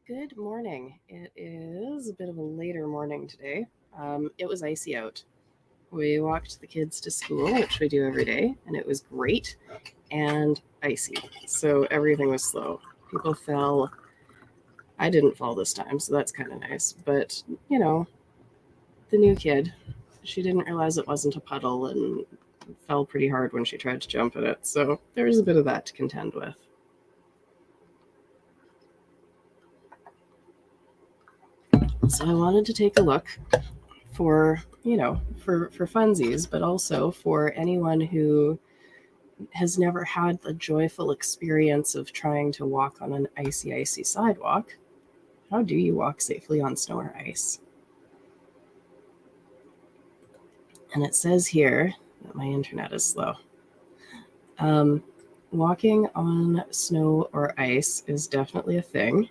Good morning. It is a bit of a later morning today. It was icy out. We walked the kids to school, which we do every day, and it was great and icy. So everything was slow. People fell. I didn't fall this time, so that's kind of nice. But, you know, the new kid, she didn't realize it wasn't a puddle and fell pretty hard when she tried to jump in it. So there was a bit of that to contend with. So I wanted to take a look for for funsies, but also for anyone who has never had the joyful experience of trying to walk on an icy sidewalk. How do you walk safely on snow or ice? And it says here that my internet is slow. um, Walking on snow or ice is definitely a thing.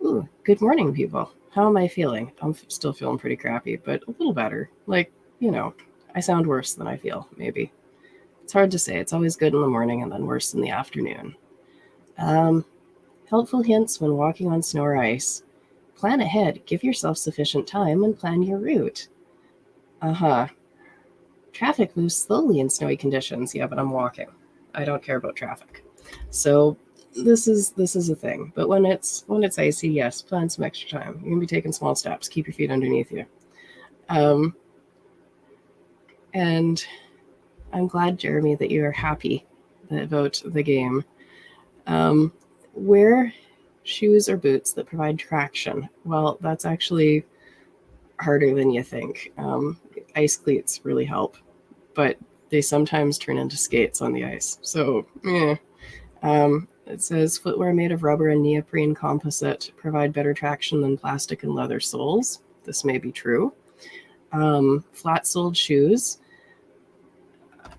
Ooh, good morning, people. How am I feeling? I'm still feeling pretty crappy, but a little better. You know, I sound worse than I feel, maybe. It's hard to say. It's always good in the morning and then worse in the afternoon. Um, Helpful hints when walking on snow or ice. Plan ahead. Give yourself sufficient time and plan your route. Uh-huh. Traffic moves slowly in snowy conditions. Yeah, but I'm walking. I don't care about traffic. So this is a thing. But when it's icy, yes, plan some extra time. You're gonna be taking small steps. Keep your feet underneath you. Um, and I'm glad, Jeremy, that you are happy about the game. Um, wear shoes or boots that provide traction. Well, that's actually harder than you think. Ice cleats really help, but they sometimes turn into skates on the ice. So, yeah. It says footwear made of rubber and neoprene composite provide better traction than plastic and leather soles. This may be true. Flat soled shoes.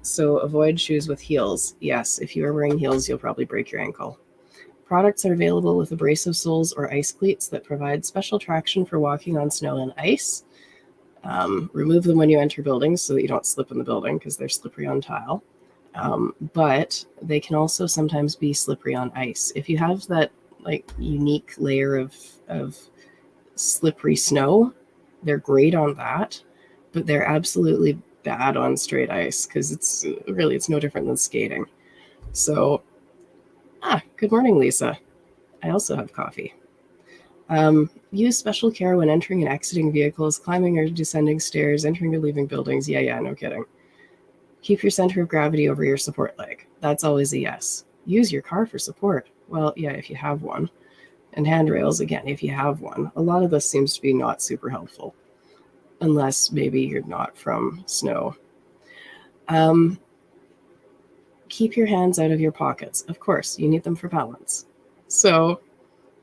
So avoid shoes with heels. Yes, if you are wearing heels, you'll probably break your ankle. Products are available with abrasive soles or ice cleats that provide special traction for walking on snow and ice. Remove them when you enter buildings so that you don't slip in the building because they're slippery on tile. But they can also sometimes be slippery on ice. If you have that unique layer of slippery snow, they're great on that, but they're absolutely bad on straight ice because it's no different than skating. So, good morning, Lisa. I also have coffee. Use special care when entering and exiting vehicles, climbing or descending stairs, entering or leaving buildings. Yeah, no kidding. Keep your center of gravity over your support leg. That's always a yes. Use your car for support. Well, yeah, if you have one. And handrails, again, if you have one. A lot of this seems to be not super helpful, unless maybe you're not from snow. Um, Keep your hands out of your pockets. Of course, you need them for balance. So,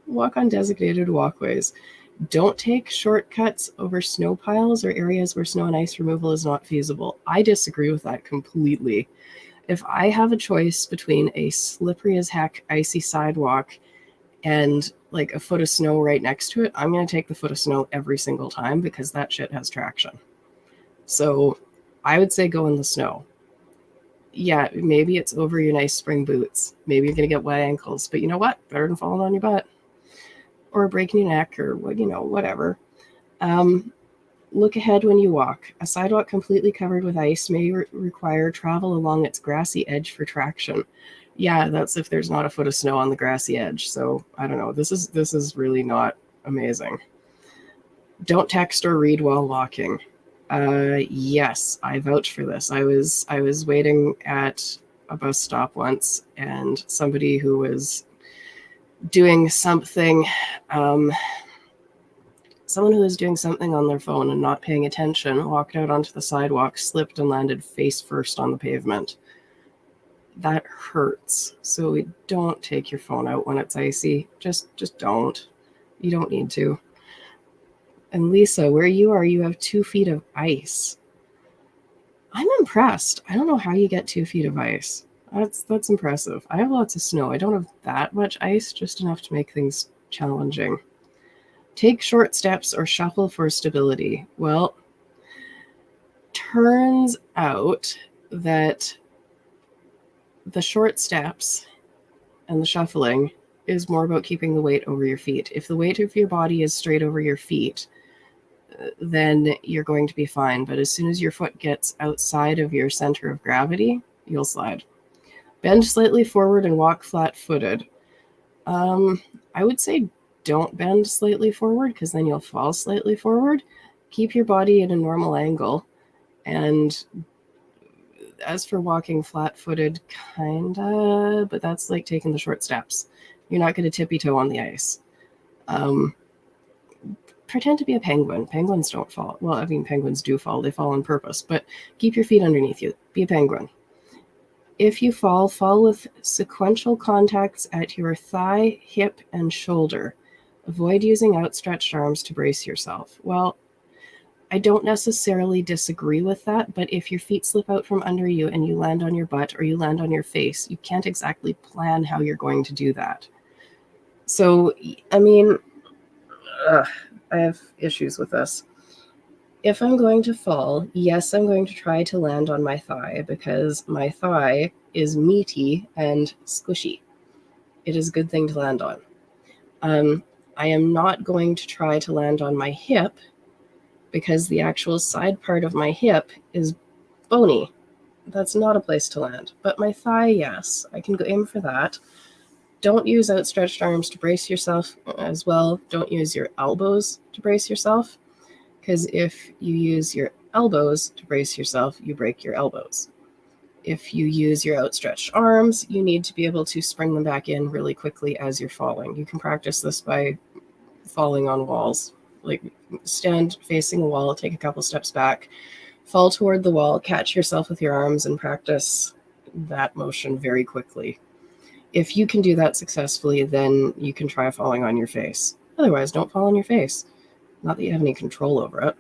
walk on designated walkways. Don't take shortcuts over snow piles or areas where snow and ice removal is not feasible. I disagree with that completely. If I have a choice between a slippery as heck icy sidewalk and like a foot of snow right next to it, I'm going to take the foot of snow every single time because that shit has traction. So I would say go in the snow. Yeah, maybe it's over your nice spring boots. Maybe you're going to get wet ankles, but you know what? Better than falling on your butt or breaking your neck or whatever. Um, Look ahead when you walk. A sidewalk completely covered with ice may require travel along its grassy edge for traction. Yeah, that's if there's not a foot of snow on the grassy edge. So I don't know. This is really not amazing. Don't text or read while walking. Yes, I vouch for this. I was waiting at a bus stop once, and somebody who was doing something um, someone who was doing something on their phone and not paying attention walked out onto the sidewalk, slipped, and landed face first on the pavement. That hurts. So don't take your phone out when it's icy. Just don't. You don't need to. And Lisa, where you are, you have 2 feet of ice. I'm impressed. I don't know how you get 2 feet of ice. That's impressive. I have lots of snow. I don't have that much ice, just enough to make things challenging. Take short steps or shuffle for stability. Well, turns out that the short steps and the shuffling is more about keeping the weight over your feet. If the weight of your body is straight over your feet, then you're going to be fine. But as soon as your foot gets outside of your center of gravity, you'll slide. Bend slightly forward and walk flat-footed. I would say don't bend slightly forward because then you'll fall slightly forward. Keep your body at a normal angle. And as for walking flat-footed, kinda, but that's like taking the short steps. You're not going to tippy-toe on the ice. Pretend to be a penguin. Penguins don't fall. Well, I mean, penguins do fall. They fall on purpose. But keep your feet underneath you. Be a penguin. If you fall, fall with sequential contacts at your thigh, hip, and shoulder. Avoid using outstretched arms to brace yourself. Well, I don't necessarily disagree with that, but if your feet slip out from under you and you land on your butt or you land on your face, you can't exactly plan how you're going to do that. So, I mean, I have issues with this. If I'm going to fall, yes, I'm going to try to land on my thigh because my thigh is meaty and squishy. It is a good thing to land on. I am not going to try to land on my hip because the actual side part of my hip is bony. That's not a place to land. But my thigh, yes, I can go aim for that. Don't use outstretched arms to brace yourself as well. Don't use your elbows to brace yourself, because if you use your elbows to brace yourself, you break your elbows. If you use your outstretched arms, you need to be able to spring them back in really quickly as you're falling. You can practice this by falling on walls. Like, stand facing a wall, take a couple steps back, fall toward the wall, catch yourself with your arms, and practice that motion very quickly. If you can do that successfully, then you can try falling on your face. Otherwise, don't fall on your face. Not that you have any control over it.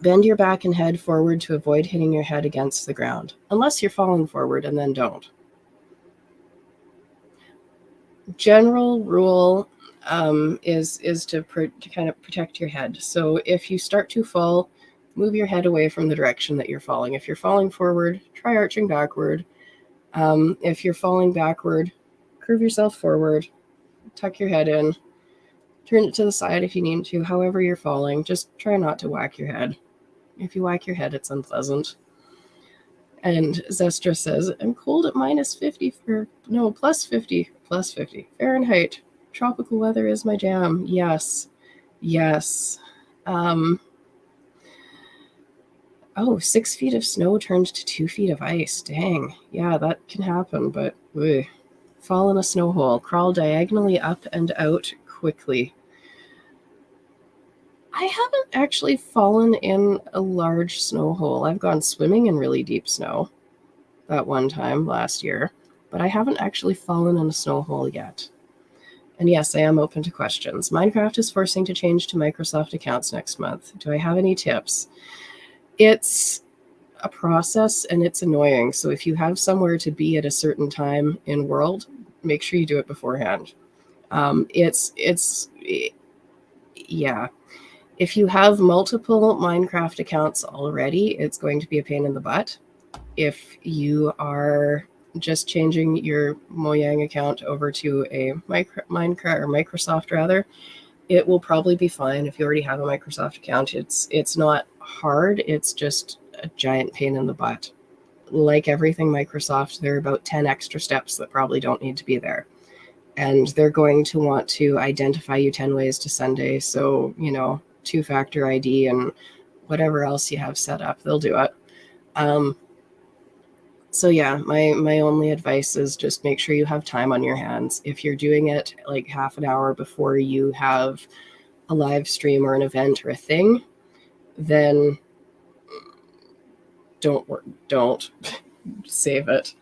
Bend your back and head forward to avoid hitting your head against the ground, unless you're falling forward, and then don't. General rule is to kind of protect your head. So if you start to fall, move your head away from the direction that you're falling. If you're falling forward, try arching backward. If you're falling backward, curve yourself forward, tuck your head in, turn it to the side if you need to. However you're falling, just try not to whack your head. If you whack your head, it's unpleasant. And Zestra says, I'm cold at plus 50 Fahrenheit. Tropical weather is my jam. Yes. 6 feet of snow turned to 2 feet of ice. Dang. Yeah, that can happen, but fall in a snow hole. Crawl diagonally up and out quickly. I haven't actually fallen in a large snow hole. I've gone swimming in really deep snow that one time last year, but I haven't actually fallen in a snow hole yet. And yes, I am open to questions. Minecraft is forcing to change to Microsoft accounts next month. Do I have any tips? It's a process and it's annoying. So if you have somewhere to be at a certain time in world, make sure you do it beforehand. Yeah. If you have multiple Minecraft accounts already, it's going to be a pain in the butt. If you are just changing your Mojang account over to a Minecraft or Microsoft rather, it will probably be fine. If you already have a Microsoft account, it's not hard. It's just a giant pain in the butt. Like everything Microsoft, there are about 10 extra steps that probably don't need to be there. And they're going to want to identify you 10 ways to Sunday. So, 2-factor ID and whatever else you have set up, they'll do it. So yeah, my only advice is just make sure you have time on your hands. If you're doing it like half an hour before you have a live stream or an event or a thing, then don't save it.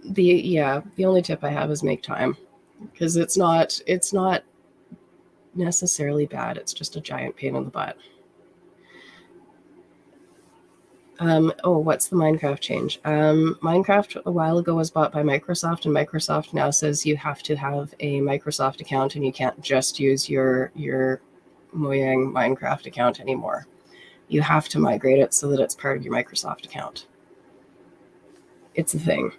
The only tip I have is make time, because it's not necessarily bad. It's just a giant pain in the butt. What's the Minecraft change? Minecraft a while ago was bought by Microsoft, and Microsoft now says you have to have a Microsoft account and you can't just use your Mojang Minecraft account anymore. You have to migrate it so that it's part of your Microsoft account. It's a thing.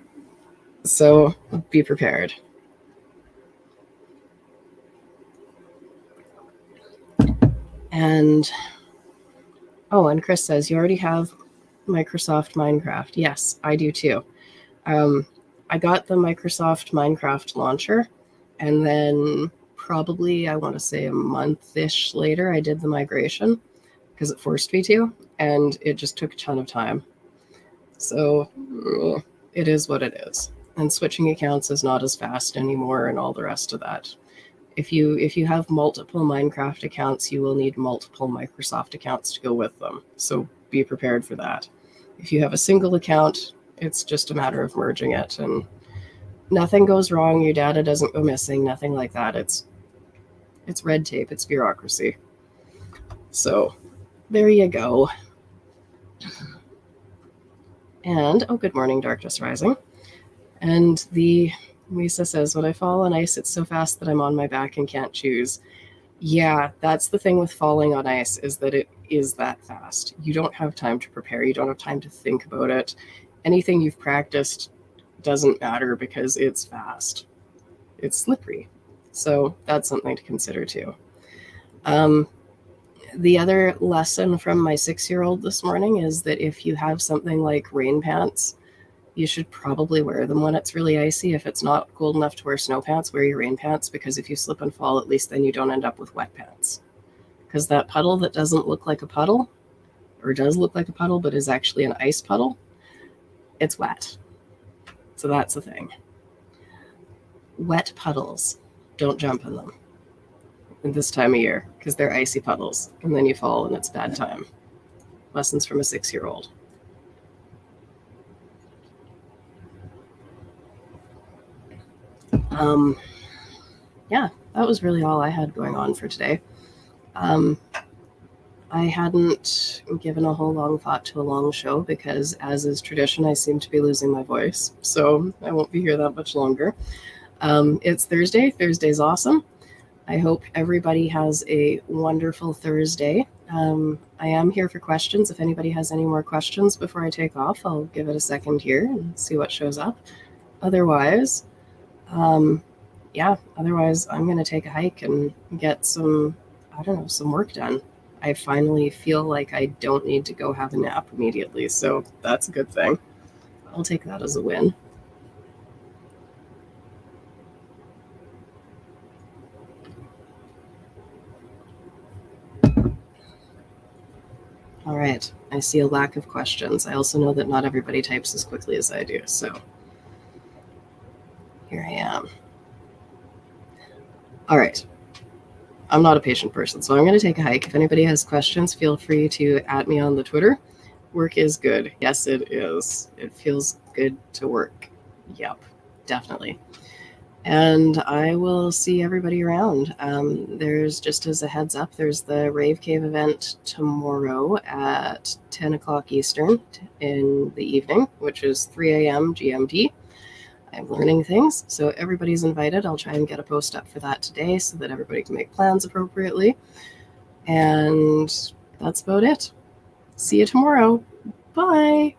So be prepared. And Chris says, you already have Microsoft Minecraft. Yes, I do too. I got the Microsoft Minecraft launcher, and then probably, I want to say a month-ish later, I did the migration because it forced me to, and it just took a ton of time. So it is what it is. And switching accounts is not as fast anymore and all the rest of that. If you have multiple Minecraft accounts, you will need multiple Microsoft accounts to go with them. So be prepared for that. If you have a single account, it's just a matter of merging it, and nothing goes wrong. Your data doesn't go missing, nothing like that. It's red tape, it's bureaucracy. So there you go. And good morning, Darkness Rising. And Lisa says, when I fall on ice, it's so fast that I'm on my back and can't choose. Yeah, that's the thing with falling on ice, is that it is that fast. You don't have time to prepare. You don't have time to think about it. Anything you've practiced doesn't matter because it's fast. It's slippery. So that's something to consider too. The other lesson from my 6-year-old this morning is that if you have something like rain pants, you should probably wear them when it's really icy. If it's not cold enough to wear snow pants, wear your rain pants, because if you slip and fall, at least then you don't end up with wet pants. Because that puddle that doesn't look like a puddle, or does look like a puddle but is actually an ice puddle, it's wet. So that's the thing. Wet puddles, don't jump in them at this time of year because they're icy puddles, and then you fall and it's bad time. Lessons from a 6-year-old. Yeah, that was really all I had going on for today. I hadn't given a whole long thought to a long show because, as is tradition, I seem to be losing my voice, so I won't be here that much longer. It's Thursday. Thursday's awesome. I hope everybody has a wonderful Thursday. I am here for questions. If anybody has any more questions before I take off, I'll give it a second here and see what shows up. Otherwise, otherwise I'm going to take a hike and get some work done. I finally feel like I don't need to go have a nap immediately, so that's a good thing. I'll take that as a win. All right, I see a lack of questions. I also know that not everybody types as quickly as I do, so here I am. All right. I'm not a patient person, so I'm going to take a hike. If anybody has questions, feel free to @ me on the Twitter. Work is good. Yes, it is. It feels good to work. Yep, definitely. And I will see everybody around. There's, just as a heads up, there's the Rave Cave event tomorrow at 10 o'clock Eastern in the evening, which is 3 a.m. GMT. I'm learning things, so everybody's invited. I'll try and get a post up for that today so that everybody can make plans appropriately. And that's about it. See you tomorrow. Bye.